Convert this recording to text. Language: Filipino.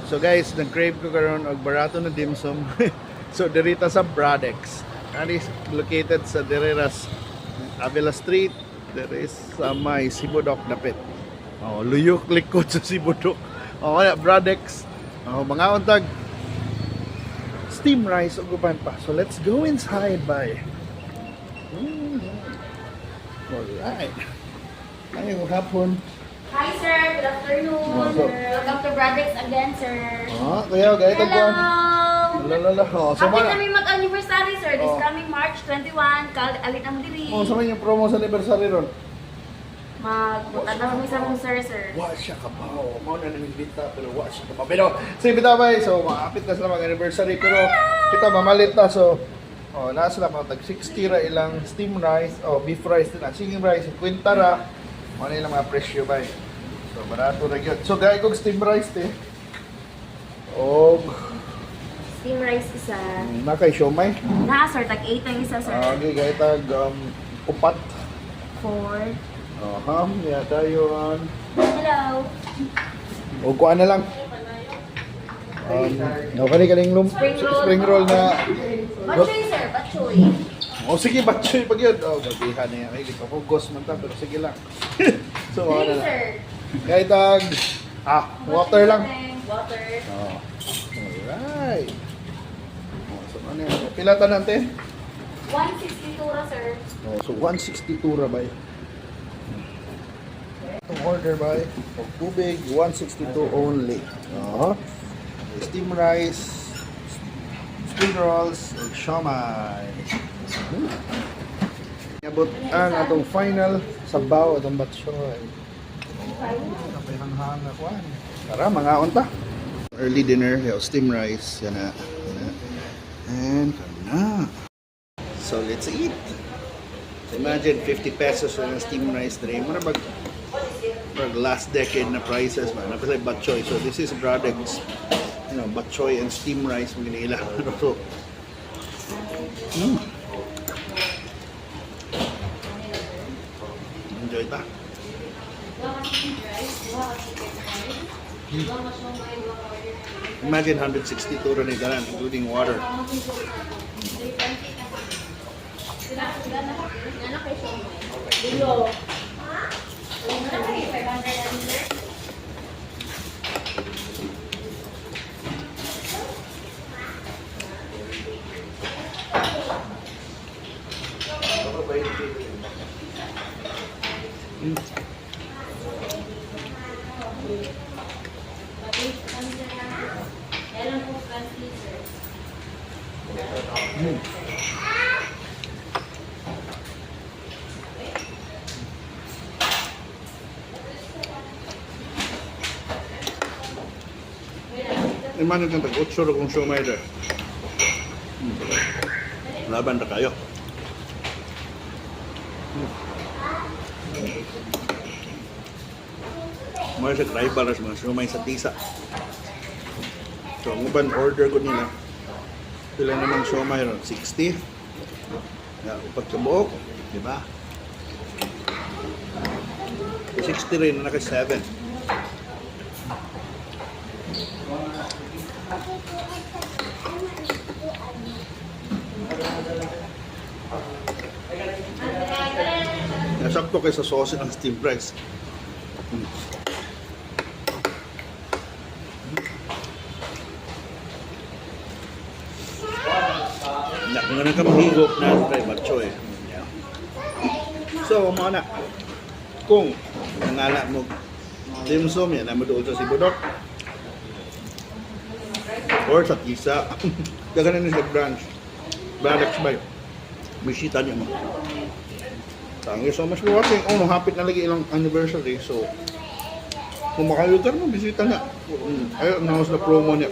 So guys, nag-crave ko karon og barato na dimsum. So dirita sa Braddex. And is located sa Direras Avila Street. There is sa may Cebudok dapit. Oh, luyok likod sa Cebudok. Oh, wala Braddex. Oh, mga untag steam rice ug uban pa. So let's go inside by. Alright. Ayong hapon. Hi sir, good afternoon. Welcome to Braddex again, sir. Oh, kaya gaya tagwan. Lalala. Oh, Happy kami mag-anniversary, sir. This coming March 21. Alit ang dili. Oh, sa yung promo sa anniversary ron. Magpunta na kami sa mong sir. Wa siya ka pa. Oh, mao na naming bita pero wa siya ka pa. Pero si bita ba so maapit na sila mag-anniversary pero kita mamalit na so oh, nasa lang tag 60 ra ilang steam rice o beef rice na chicken rice 50 ra. Ano ilang mga presyo ba? So barato ra gyud. So gay kog steam rice te. Og Steam rice isa. na kay siomai. Okay, gay tag upat. 4. Ham, ya tayo an. Hello. O kuan na lang. Kaling spring roll na. Batchoy, sir. Batchoy. O sige, batchoy pag yun. O, gabihan na yan. Ay, kapugos man ta, pero sige lang. So, ano Drink, na. sir. Kahit water lang. Water. Oh. Alright. So, ano yan? Pilatan natin. 162 ra, sir. So, 162 ra ba yun? Itong order ba yun? O, tubig, 162 only. Steam rice, spring rolls, and siomai. Abot ang atong final sabaw atong batchoy. Napayhanghang na kuan. Tara, mga unta. Early dinner, steam rice, yan na. And na. So let's eat. So, imagine 50 pesos for a steam rice tray. Muna bag last decade na prices man. Napasay batchoy. So this is Braddex, batchoy and steam rice mo ginila. So enjoy ta. Imagine 162 rin ikalan, including water. Imagine kang tag-8 ro kung siomai der. Laban na kayo. Mga sa tribal as mga siomai sa tisa. So, ang uban order ko nila. Pila namang siomai ron? 60. Upat sa buhok. Diba? 60 rin na naka 7. Nasakto kayo sa sauce ng steam rice. Kung ano ka mahigop na try batchoy. So, mga na. Kung nangala mo dimsum, yan na madoon sa Cebudok. Or sa Tisa. Kaganan sa branch. Braddex Batchoy. Bisita niyo mo. Thank you so much for watching. Oh, hapit na lagi ilang anniversary. So, kung makalugar mo, bisita na. Ayun, na promo niya.